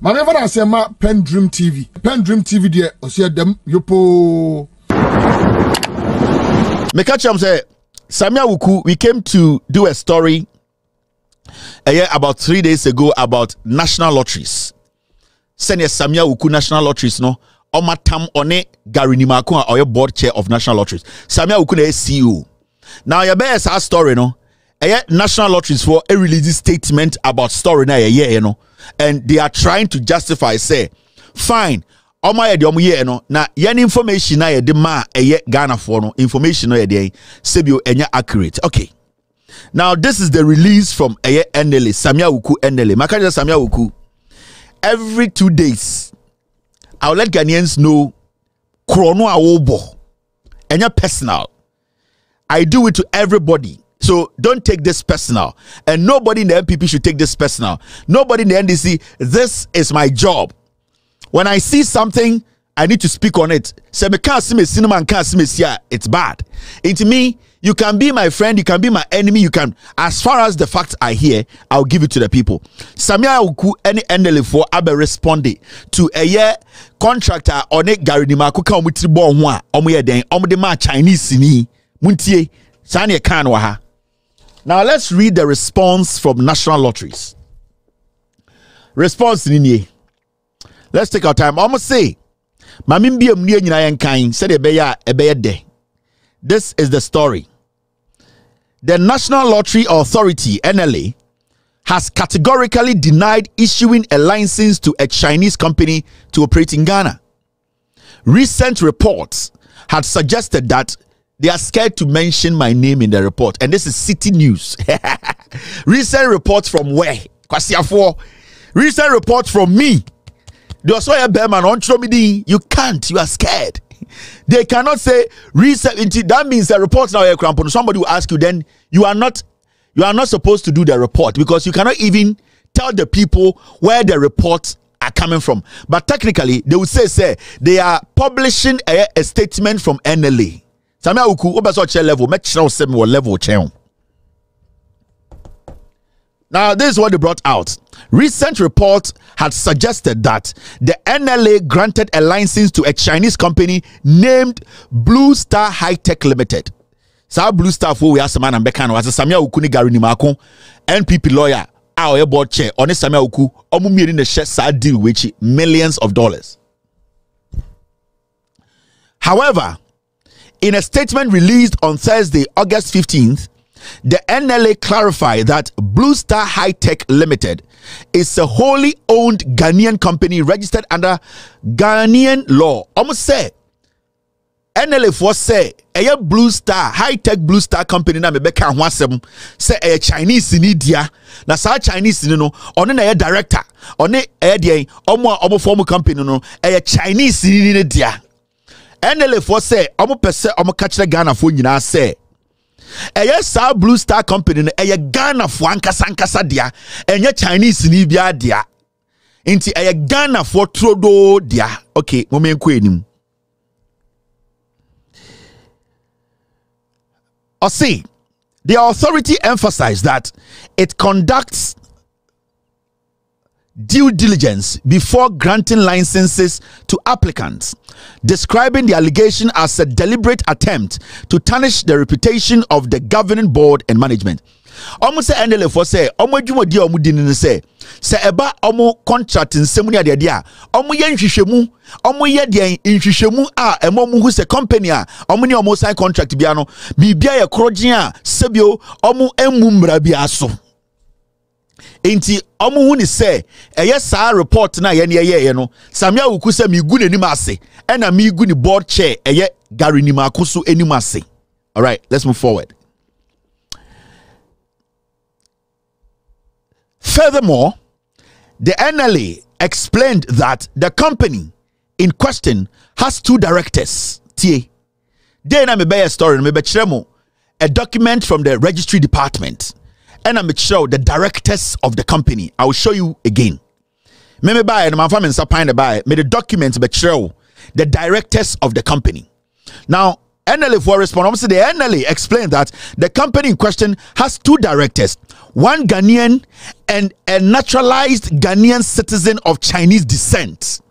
My never I say ma PENDREAM TV. PENDREAM TV there. I see them yopo. Me catch him say Sammi Awuku. We came to do a story about 3 days ago about national lotteries. Senior Sammi Awuku national lotteries no. Omatam one Gary Nimako or your board chair of national lotteries. Sammi Awuku is CEO. Now your best story no. National lotteries for a release statement about story na you know, and they are trying to justify say fine. Oma ye year no na yen information na ye de ma Ghana for no information no ye de sebio enya accurate. Okay. Now this is the release from NLA Sammi Awuku NLA. Makaja Sammi Awuku. Every 2 days, I'll let Ghanaians know Chrono Awobo. Enya personal. I do it to everybody. So don't take this personal. And nobody in the MPP should take this personal. Nobody in the NDC, this is my job. When I see something, I need to speak on it. Say me can't see me cinema and can't see me here. It's bad. Into me, you can be my friend, you can be my enemy, you can. As far as the facts I hear, I'll give it to the people. Sammi Awuku any NLA for abe responded to a year contractor on it Gary Nimako ka omutri bo ho a omo ye den omo de ma Chinese ni muntie sane kan wa ha. Now let's read the response from National Lotteries. Response ni. Let's take our time. Almost say, Mamimbi mnie nyina yenkan said ebeye de. This is the story. The National Lottery Authority (NLA) has categorically denied issuing a license to a Chinese company to operate in Ghana. Recent reports had suggested that they are scared to mention my name in the report, and this is City News. Recent reports from where? Kwasiafo. Recent reports from me. They also a bearman on Tromidi. You can't. You are scared. They cannot say recent. That means the report now. Somebody will ask you. Then you are not supposed to do the report because you cannot even tell the people where the reports are coming from. But technically, they will say they are publishing a statement from NLA. Sammi Awuku, obeso level, make sure level change. Now, this is what they brought out. Recent reports had suggested that the NLA granted a license to a Chinese company named Blue Star High Tech Limited. So Blue Star for we are some man and Bekano as a Sammi Awuku ni Gary Nimako, NPP lawyer, our board chair on a Sammi Awuku, omumiri in the share side deal which millions of dollars. However, in a statement released on Thursday, August 15th, the NLA clarified that Blue Star High Tech Limited is a wholly owned Ghanaian company registered under Ghanaian law. Almost say NLA for say a Blue Star High Tech Blue Star company na mebeka ho asem say a Chinese in India na sa Chinese no on na director on e dey omo form company no a Chinese in India. NLA for say omo pese omo catch Ghana for nyina say sa Blue Star company Ghana for ankasa dia enye Chinese ni bia dia inti Ghana for trodo dia. Okay, momenko enim or see the authority emphasized that it conducts due diligence before granting licenses to applicants, describing the allegation as a deliberate attempt to tarnish the reputation of the governing board and management. Almost say NLA for say omo dwuma di omo din say eba omo contract nsemu ni ade a omo ye nhwehwemu omo ye de nhwehwemu a emo mu hu se company a omo ni omo sign contract bia no bibia ye krogen a sebio omo emu mra bia so. Enti omo hu ni say sa report na ye no Sammi Awuku say mi gu nanim ase e na mi gu ni board chair Gary Nimako so anim ase. All right, let's move forward. Furthermore, the NLA explained that the company in question has two directors. Then I may a story, a document from the registry department, and I'm show the directors of the company. I will show you again. Maybe buy and my family supplying the buy. May the documents but show the directors of the company. Now, NLA for response, the NLA explained that the company in question has 2 directors, one Ghanaian and a naturalized Ghanaian citizen of Chinese descent,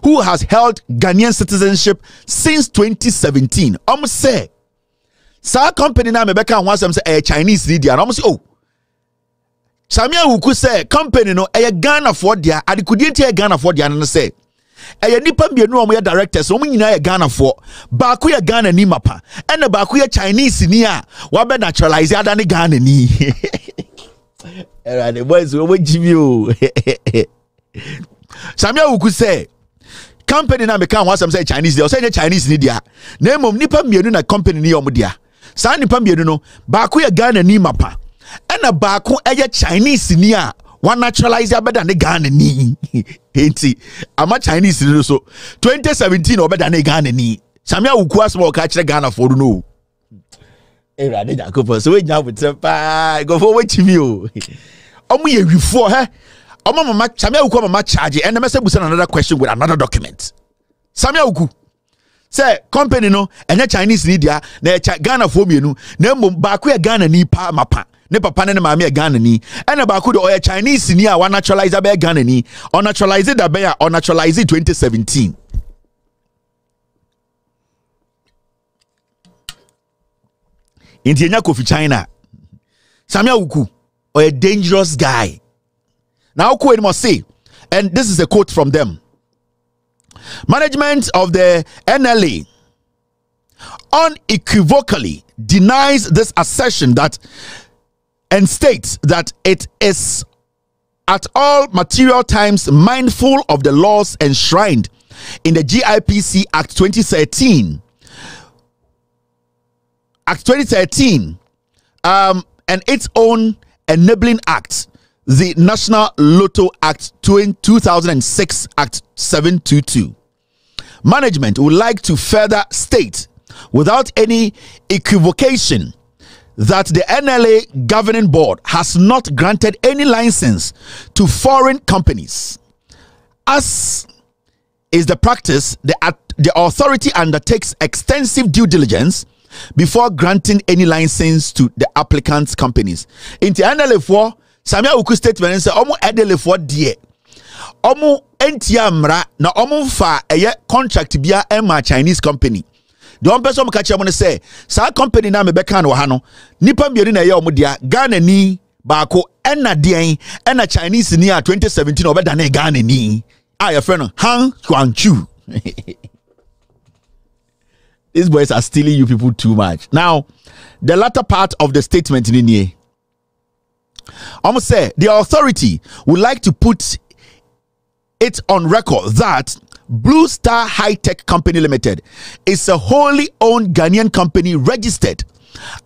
who has held Ghanaian citizenship since 2017. Say, sa company na mebeka wants them say a Chinese leader. And say, oh, Sammi Awuku say company no a Ghana for dia. Adi kudinti a Ghana for dia and say. Eye nipa mmienu omo ye directors omo nyina ye Ghana for baako ye Ghana ni mapa ena baako ye Chinese ni a wa be naturalize ada ne Ghana ni era the boys we jimi o Sammi Awuku say company na meka ho asem say Chinese dia o say Chinese ni dia na emom nipa mmienu na company ni omo dia sa nipa mmienu no baako ye Ghana ni mapa ena baako eye Chinese ni a one naturalize better than Ghana ni. Enti ama Chinese ni so 2017 better than Ghana ni. Sammi Awuku asmo ka kire Ghana for no. Erade Jacob so we nya with pa go for what me o. Omo ye wifo he. Omo mama Sammi Awuku mama charge and me say busa another question with another document. Sammi Awuku say company no enye Chinese ni dia na Ghana for mienu na mbom ba ko ye Ghana ni pa mapa. Ne papa ne mama e Ghana ni ena ba ku de oya Chinese ni a wa naturalize be Ghana ni on naturalize da be on naturalize 2017 inti enya kofi China Sammi Awuku a dangerous guy now ko must say, and this is a quote from them: management of the NLA unequivocally denies this assertion that and states that it is at all material times mindful of the laws enshrined in the GIPC Act 2013. Act 2013 and its own enabling act, the National Lotto Act 2006 Act 722. Management would like to further state without any equivocation that the NLA governing board has not granted any license to foreign companies. As is the practice, the authority undertakes extensive due diligence before granting any license to the applicant companies. In the NLA for Sammi Awuku statement say omo NLA for die omo entia mra na omo fa eye contract bia ema Chinese company. The one person catch am say sa company na me beka no ha no nipa mbieri na ye omo dia Ghana ni baako ena den ena Chinese ni a 2017 obeda na Ghana ni a your friend Han Chuanchu. These boys are stealing you people too much. Now the latter part of the statement in here almost say the authority would like to put it on record that Blue Star High Tech Company Limited is a wholly owned Ghanaian company registered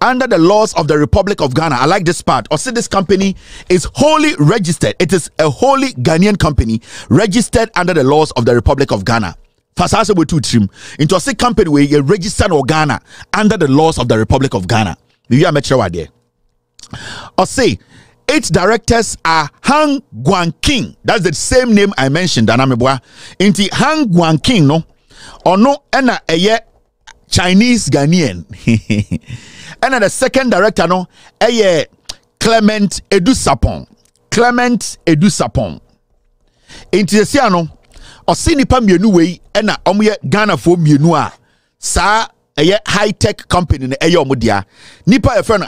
under the laws of the Republic of Ghana. I like this part. Or say this company is wholly registered. It is a wholly Ghanaian company registered under the laws of the Republic of Ghana. Fasasa we two trim into a sick company where you registered or Ghana under the laws of the Republic of Ghana. You are metro there. Or say its directors are Han Guangqing. That's the same name I mentioned. Anameboa. Inti Han Guangqing no. Or no ena eye Chinese Ghanaian. And the second director no eye Clement Edusapon. Clement Edusapon. Inti the no or see nipa mienu wei ena omoye Ghana for mienu a sa eye high tech company na eye omodia. Nipa e friend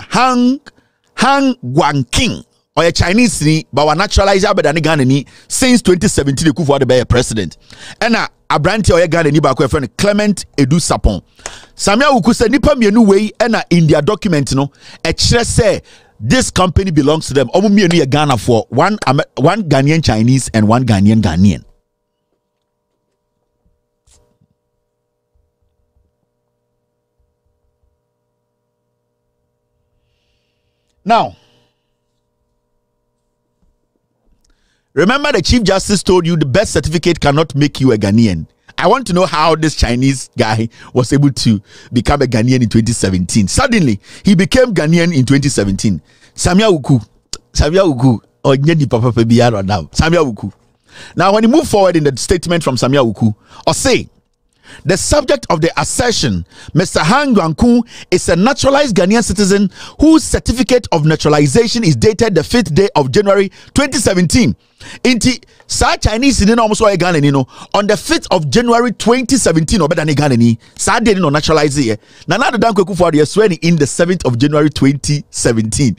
Han Guangqing or a Chinese ni but wa naturalize abeda ne Ghana ni since 2017 Kufuor the be president. Ena Abranti or Ghana ni ba ko friend Clement Edusapon. Sammi Awuku say nipa mienu wei ena in their document no e kire say this company belongs to them. Omo mienu ye Ghana for one Ghanaian Chinese and one Ghanaian. Now, remember the Chief Justice told you the birth certificate cannot make you a Ghanaian. I want to know how this Chinese guy was able to become a Ghanaian in 2017. Suddenly, he became Ghanaian in 2017. Sammi Awuku, or Nyedi Papa Pebiaro now. Sammi Awuku. Now, when you move forward in the statement from Sammi Awuku, or say, The subject of the assertion, Mr. Han Guangku, is a naturalized Ghanaian citizen whose certificate of naturalization is dated the 5th day of January 2017. Inti sa Chinese in almost all Ghana on the 5th of January 2017 or better than Ghana sa dey no naturalize here. Nana the Danko Akufo-Addo was sworn in the 7th of January 2017.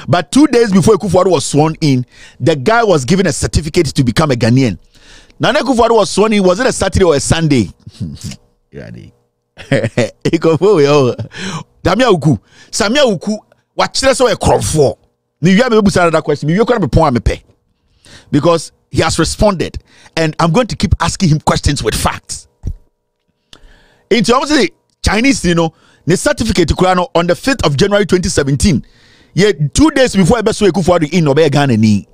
But 2 days before Akufo-Addo was sworn in, the guy was given a certificate to become a Ghanaian. Nana Akufo-Addo was sworn in, was it a Saturday or a Sunday? Sammi Awuku, what so a crop for? You have another question. You can be point me because he has responded, and I'm going to keep asking him questions with facts. Into obviously Chinese, the certificate on the 5th of January 2017. Yeah, 2 days before I beso Akufo-Addo in Obe Ghana ni.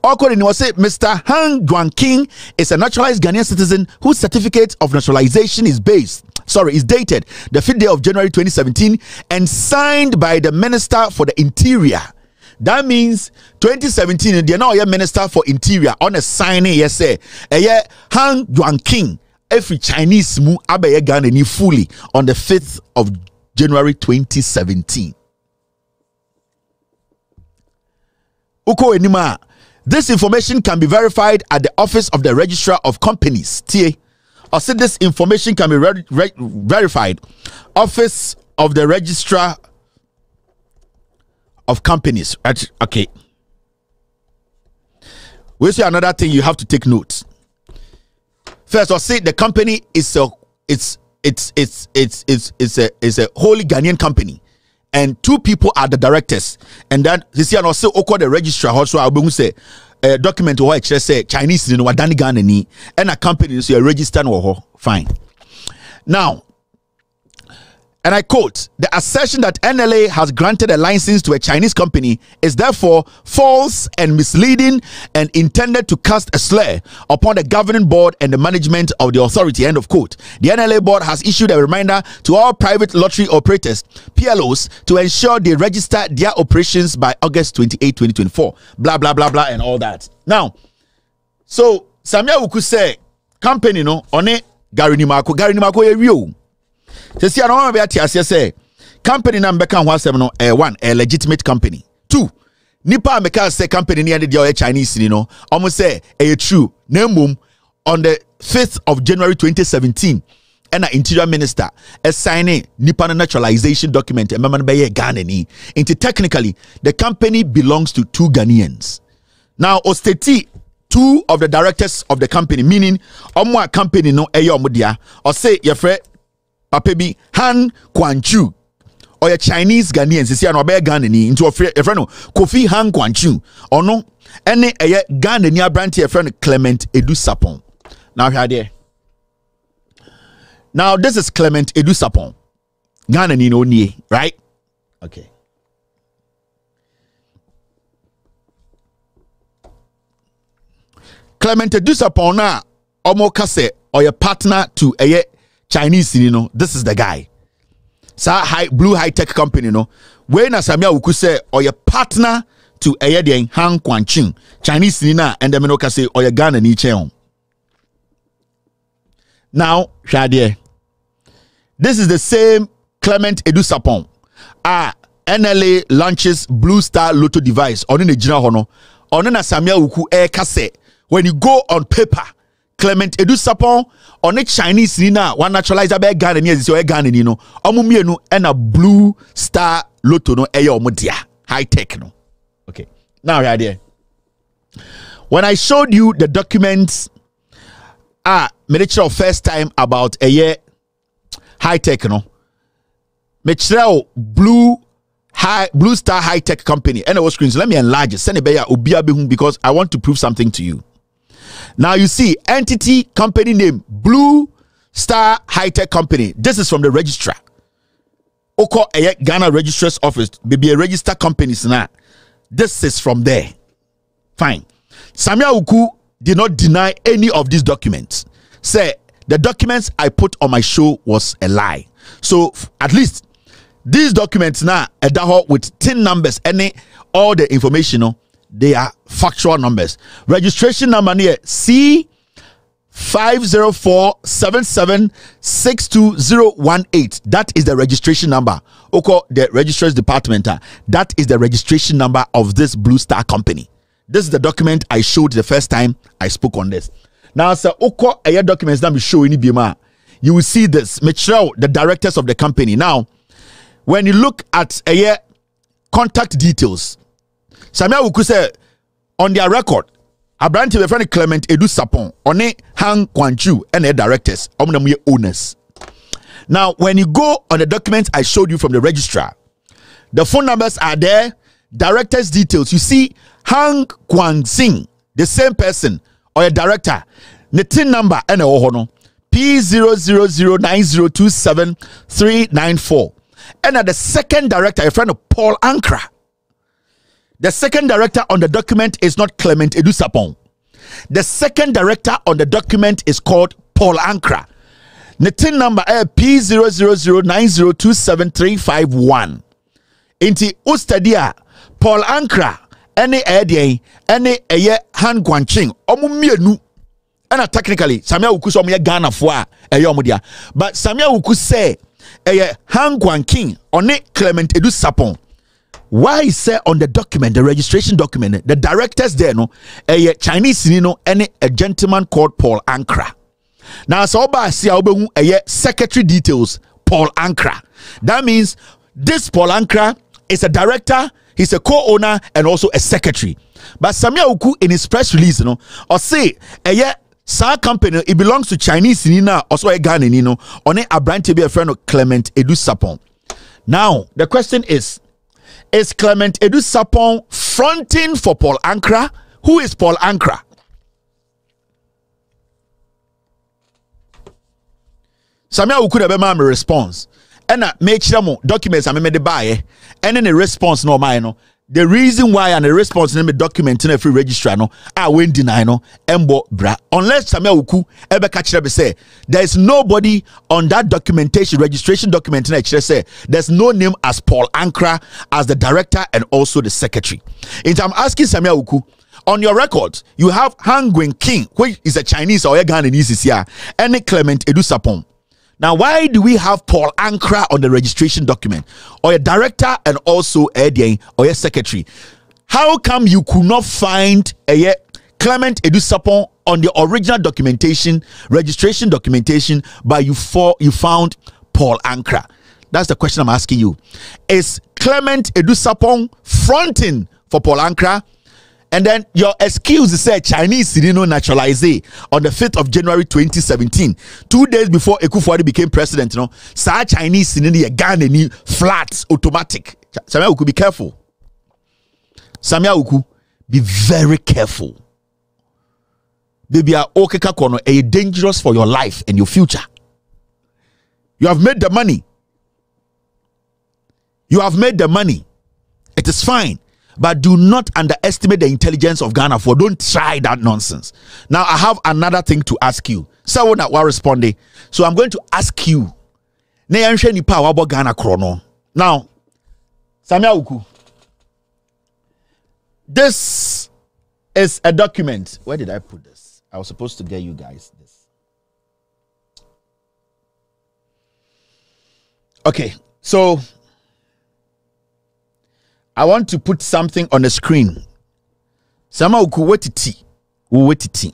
According to Mr. Han Guangking is a naturalized Ghanaian citizen whose certificate of naturalization is dated the 5th day of January 2017 and signed by the Minister for the Interior. That means 2017, they are now a Minister for Interior on a signing, yes, sir. Han Guangking, every Chinese mu abe Ghana ni fully on the 5th of January 2017. Uko enima. This information can be verified at the Office of the Registrar of Companies. Or said this information can be verified. Office of the Registrar of Companies. Okay. We see another thing you have to take note. First, I'll say the company is a wholly Ghanaian company. And 2 people are the directors, and then you see, and also the registrar also I will say document or say Chinese Wadani Ghana ni and a company is registered fine. Now, and I quote, the assertion that NLA has granted a license to a Chinese company is therefore false and misleading and intended to cast a slur upon the governing board and the management of the authority, end of quote. The NLA board has issued a reminder to all private lottery operators, PLOs, to ensure they register their operations by August 28, 2024. Blah, blah, blah, blah, and all that. Now, so Sammi Awuku say, company no, on it, Gary Nimako, real. See, I don't want to say company number can one one a legitimate company. 2 Nipa meka say company near the Chinese, almost say a true name on the 5th of January 2017. And an interior minister signing Nipa naturalization document and Maman Baye Ghana ni. Into technically the company belongs to 2 Ghanaians. Now Osteti 2 of the directors of the company, meaning Omwa company no eyo mudia or say your friend Papebi Han Guangchu or a Chinese Ghanaian sisi ano abe Ghana ni into a friend no Kofi Han Guangchu or no any a Ghana ni abranti a friend Clement Edusapon. Now here there. Now this is Clement Edusapon. Ghana ni no nie, right? Okay. Clement Edusapon na omo kase or your partner to a Chinese, this is the guy. Blue high-tech company, when Sammi Awuku say or your partner to a Han Guangqing, Chinese and the Menoka say or your Ghana ni cheon. Now, Shadie, this is the same Clement Edusapon. NLA launches Blue Star Lotto device on the Jina Hono. On na Sammi Awuku kase. When you go on paper, Clement Edusapon on a Chinese nina one naturalizer be Ghana ni is your Ghana ni no omumienu and a Blue Star Lotto no eyo omudia high tech no. Okay, now right there, when I showed you the documents made sure first time about a year high tech no make sure Blue Star high tech company and our screens. Let me enlarge it, send it beya obia because I want to prove something to you. Now you see entity company name Blue Star High Tech Company. This is from the registrar. Oko Ghana Registrar's Office. Maybe a registered companies now. This is from there. Fine. Sammi Awuku did not deny any of these documents. Say the documents I put on my show was a lie. So at least these documents now with 10 numbers and all the information. They are factual numbers. Registration number here C 504-7762-018. That is the registration number. Oko, the registrar's department. That is the registration number of this Blue Star company. This is the document I showed the first time I spoke on this. Now, sir, Oko, documents that we show in Bima. You will see this. Michelle, the directors of the company. Now, when you look at contact details, Sammi Awuku said on their record, Abranti be friend Clement Edu Sapon, one Hang Kwanchu and their directors, owners. Now, when you go on the documents I showed you from the registrar, the phone numbers are there, directors' details. You see Hang Kwang Sing, the same person or a director, the TIN number and a ohono P00090273994. And at the second director, a friend of Paul Ankra. The second director on the document is not Clement Edu Sapon. The second director on the document is called Paul Ankra. The TIN number is P00090273951. Inti Ustadia Paul Ankra any idea any Han Guanching omumienu. And technically Sammi Awuku so me Ghana for omudia. But Sammi Awuku say Han Guanking on Clement Edu Sapon. Why is say on the document, the registration document, the directors there no a Chinese any a gentleman called Paul Ankra. Now so ba see a secretary details Paul Ankra. That means this Paul Ankra is a director, he's a co-owner and also a secretary. But Sammi Awuku in his press release or say sa company it belongs to Chinese also a Ghana on a brand to be a friend of Clement Edu Sapon. Now the question is Clement Edu Sapon fronting for Paul Ankra? Who is Paul Ankra? Sammi Awuku de bema me response. And make sure mo documents I made the buy and then the response no mine. The reason why and the response in the document in a free registrar no I won't deny no embo bra unless Sammi Awuku ever catch them say there is nobody on that documentation registration document in say there's no name as Paul Ankra as the director and also the secretary. And I'm asking Sammi Awuku, on your record you have Han Gwen King, which is a Chinese or a Ghanaian here, and Clement Edu Sapon. Now, why do we have Paul Ankra on the registration document, or a director and also a or a secretary? How come you could not find a Clement Edu Sapon on the original documentation, registration documentation, but you found Paul Ankra? That's the question I'm asking you. Is Clement Edu Sapon fronting for Paul Ankra? And then your excuse is say Chinese naturalize on the 5th of January 2017, 2 days before Ekufuori became president. Sa Chinese in the Ghana flat automatic. Sammi Awuku, be careful. Sammi Awuku, be very careful. Baby, okeka kono a dangerous for your life and your future. You have made the money. You have made the money. It is fine. But do not underestimate the intelligence of Ghana for don't try that nonsense. Now I have another thing to ask you. So that we're responding. So I'm going to ask you. Now, Sammi Awuku, this is a document. Where did I put this? I was supposed to get you guys this. Okay, so I want to put something on the screen. Sammi Awuku, wait it.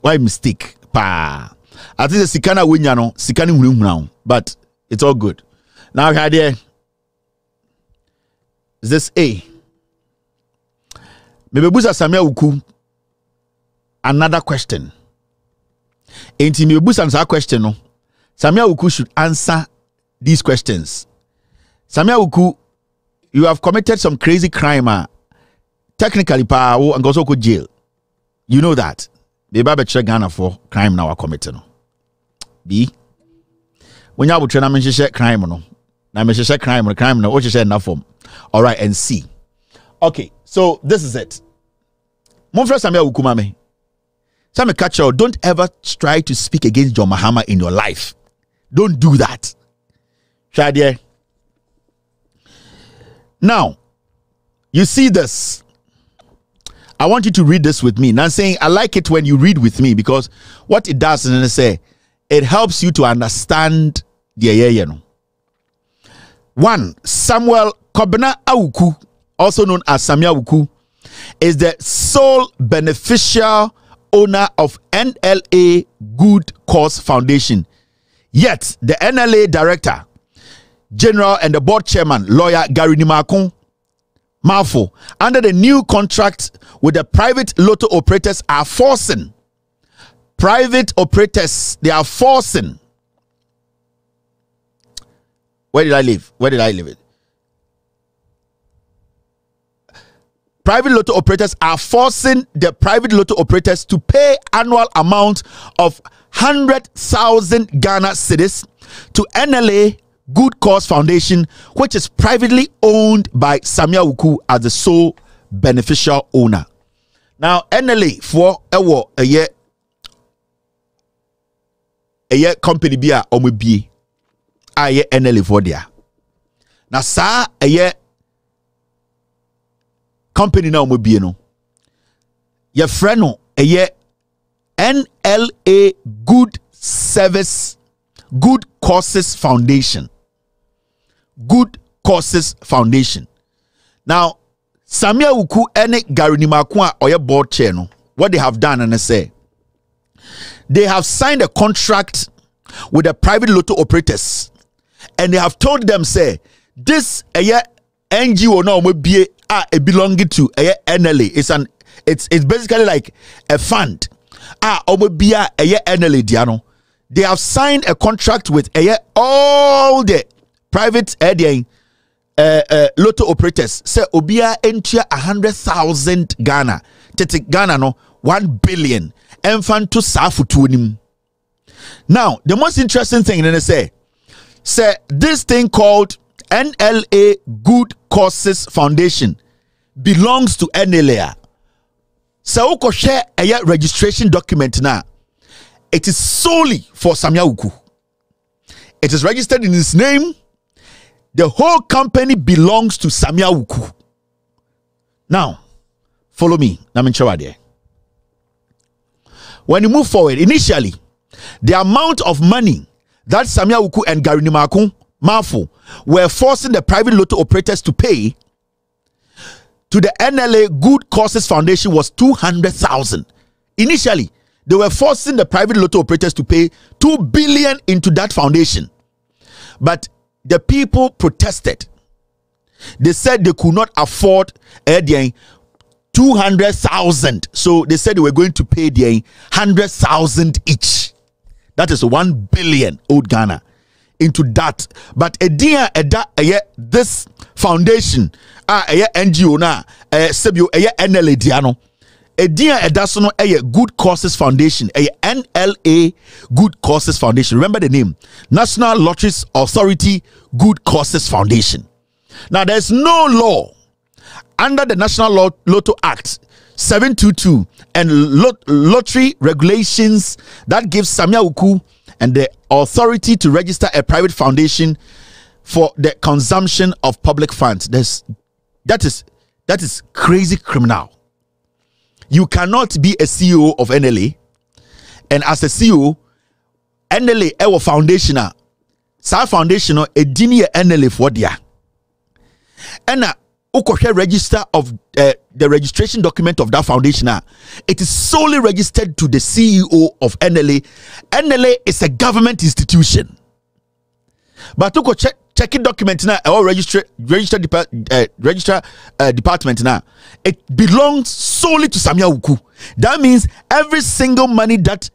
Why mistake? Pa. I think the Sikana winyano, Sikani now, but it's all good. Now, here is this A. Maybe busa Sammi Awuku another question. Ain't me busa answer question no. Sammi Awuku should answer these questions. Sammi Awuku, you have committed some crazy crime. Technically, and also go jail. You know that. They babe check Ghana for crime now are committing. B. When you have to share crime, no. Now me share crime no. What you share enough form. All right, and C. Okay, so this is it. Mon frère Sammi Awuku mame. Sammi catch you. Don't ever try to speak against John Mahama in your life. Don't do that. Try there. Now, you see this. I want you to read this with me. Now, I'm saying I like it when you read with me because what it does is it helps you to understand the 1. Samuel Kobena Awuku, also known as Sammi Awuku, is the sole beneficial owner of NLA Good Cause Foundation. Yet, the NLA director, general, and the board chairman, lawyer Gary Nimakun Mafo, under the new contract with the private lotto operators, are forcing private operators. They are forcing. Where did I leave? Where did I leave it? Private lotto operators are forcing the private lotto operators to pay annual amount of 100,000 Ghana cedis to NLA Good Cause Foundation, which is privately owned by Sammi Awuku as the sole beneficial owner. Now, NLA for a year company be a omobi a NLA for there. Now, sa a year company na omobi no. Your friend no a year NLA Good Causes Foundation. Good Causes Foundation. Now, Sammi Awuku and Gary Nimakun or your board chair, no, what they have done and say they have signed a contract with the private lotto operators, and they have told them say this NGO now will be belonging to NLA. It's basically like a fund. NLA Diano. They have signed a contract with all the private lotto operators. Say obia enter 100,000 Ghana. Tete Ghana no 1 billion. Enfant to safutunim. Now, the most interesting thing they say this thing called NLA Good Causes Foundation belongs to NLA. So oko share a registration document now. It is solely for Sammi Awuku. It is registered in his name. The whole company belongs to Sammi Awuku. Now, follow me. When you move forward, initially, the amount of money that Sammi Awuku and Gary Nimakun Mafo were forcing the private lotto operators to pay to the NLA Good Causes Foundation was 200,000. Initially, they were forcing the private lotto operators to pay 2 billion into that foundation. But the people protested. They said they could not afford 200,000. So they said they were going to pay the 100,000 each. That is 1 billion old Ghana into that. But this foundation, NGO na NLA Diano. Good Causes Foundation, NLA Good Causes Foundation. Remember the name, National Lotteries Authority Good Causes Foundation. Now, there's no law under the National Lotto Act 722 and lottery regulations that gives Sammi Awuku and the authority to register a private foundation for the consumption of public funds. That is crazy criminal. You cannot be a CEO of NLA, and as a CEO, NLA ewo foundation sa foundation a dini NLA for dia. And ukoshe register of the registration document of that foundation it is solely registered to the CEO of NLA. NLA is a government institution. But uko checking document now or register department now, it belongs solely to Sammi Awuku. That means every single money that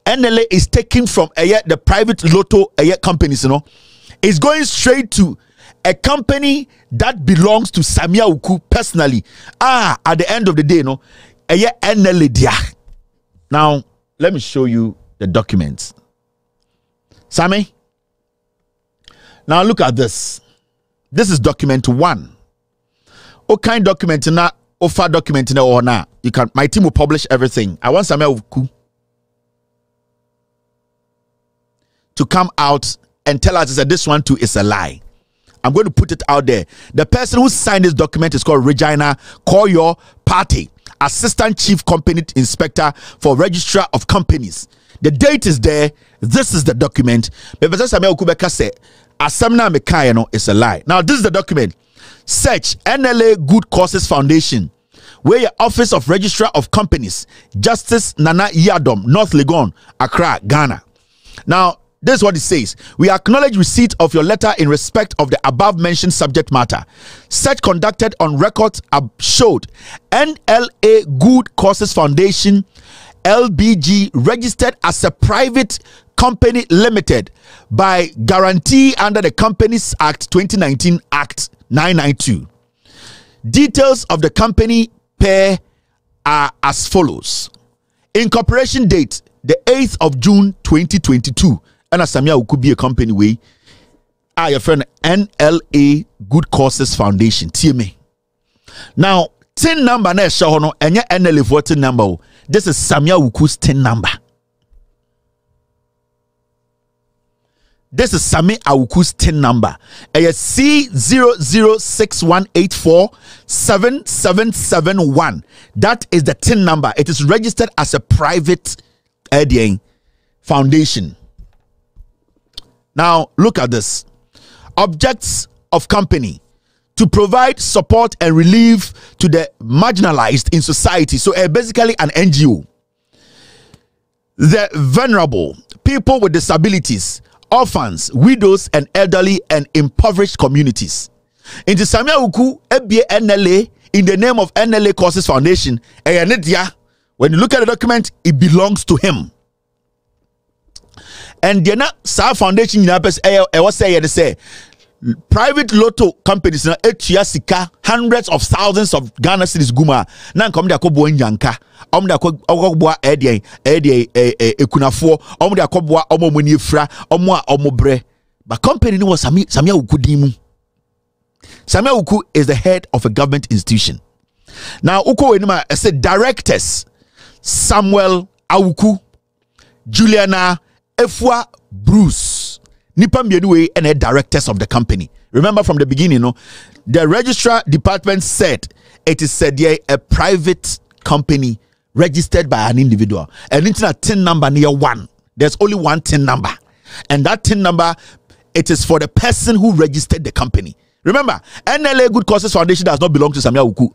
NLA is taking from the private lotto companies, is going straight to a company that belongs to Sammi Awuku personally. At the end of the day, NLA dia. Now let me show you the documents. Sammy. Now look at this. This is document 1. What kind of document na offer document na or na? You can. My team will publish everything. I want Sammi Awuku to come out and tell us that this one too is a lie. I'm going to put it out there. The person who signed this document is called Regina. Call your party. Assistant Chief Company Inspector for Registrar of Companies. The date is there. This is the document. Professor Sammi Awuku beka say asamna mekaye no is a lie. Now this is the document. Search NLA Good Causes Foundation, where your Office of Registrar of Companies, Justice Nana Yadom, North Legon, Accra, Ghana. Now, this is what it says. We acknowledge receipt of your letter in respect of the above mentioned subject matter. Search conducted on records showed NLA Good Causes Foundation, LBG, registered as a private company limited by guarantee under the Companies Act 2019 Act 992. Details of the company pair are as follows. Incorporation date, the 8th of June 2022. And as Sammi Awuku be a company way, your friend NLA Good Causes Foundation. TMA. Now, TIN number na show no enya NLA 14 number. This is Sammi Awuku's TIN number. This is Sammi Awuku's TIN number. C0061847771. That is the TIN number. It is registered as a private foundation. Now, look at this. Objects of company: to provide support and relief to the marginalized in society. So, basically an NGO. The vulnerable, people with disabilities, orphans, widows, and elderly and impoverished communities. In the Sammi Awuku, NLA, in the name of NLA Causes Foundation, when you look at the document, it belongs to him. And the Sa Foundation was say private lotto companies na sika hundreds of thousands of Ghana cedis guma na nkom de akobo nyanka de akobo ekunafo de akobo omomoni efra a omobre. But company ni was Sammi Awuku dimu. Sammi Awuku is the head of a government institution. Now uko wenima said directors: Samuel Awuku, Juliana Efua Bruce. Nipa Mbienue and the directors of the company. Remember from the beginning, the registrar department said it is said a private company registered by an individual. And it's a TIN number near one. There's only one TIN number. And that TIN number, it is for the person who registered the company. Remember, NLA Good Causes Foundation does not belong to Sammi Awuku.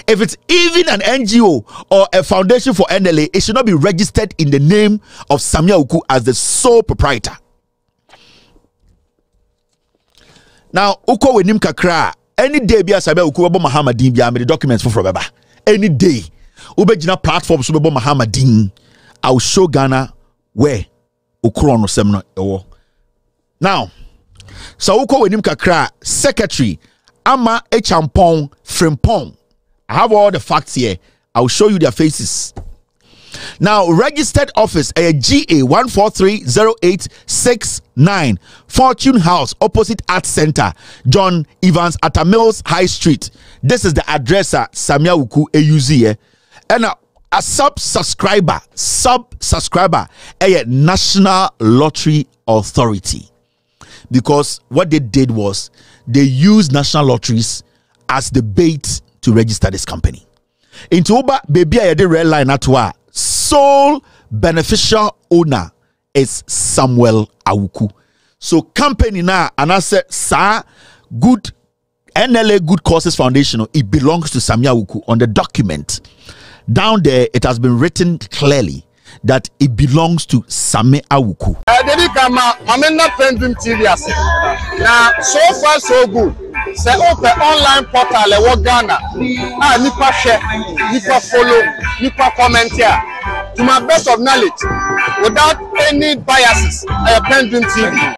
If it's even an NGO or a foundation for NLA, it should not be registered in the name of Sammi Awuku as the sole proprietor. Now, uko wenim kakra, any day be Sammi Awuku bebo Mahamadin be the documents for baba. Any day, ubejina platforms bebo Mahamadin. I will show Ghana where ukro no semno ewo. Now, so uko wenim kakra, Secretary Ama Echampong Frimpong. I have all the facts here. I will show you their faces. Now, registered office GA 1430869, Fortune House, opposite Arts Center, John Evans at Mills High Street. This is the address at Sammi Awuku AUZ. And a subscriber, a National Lottery Authority. Because what they did was they used national lotteries as the bait to register this company. Into Uber, baby, I did red line at wa. Sole beneficial owner is Samuel Awuku. So company now, and I said, sir, good NLA Good Causes Foundation, it belongs to Sammi Awuku. On the document down there, it has been written clearly that it belongs to Sammi Awuku. PENDREAM TV. Now, so far so good. Say open online portal e Ghana. Nipa share, nipa follow, nipa comment here. To my best of knowledge, without any biases, PENDREAM TV.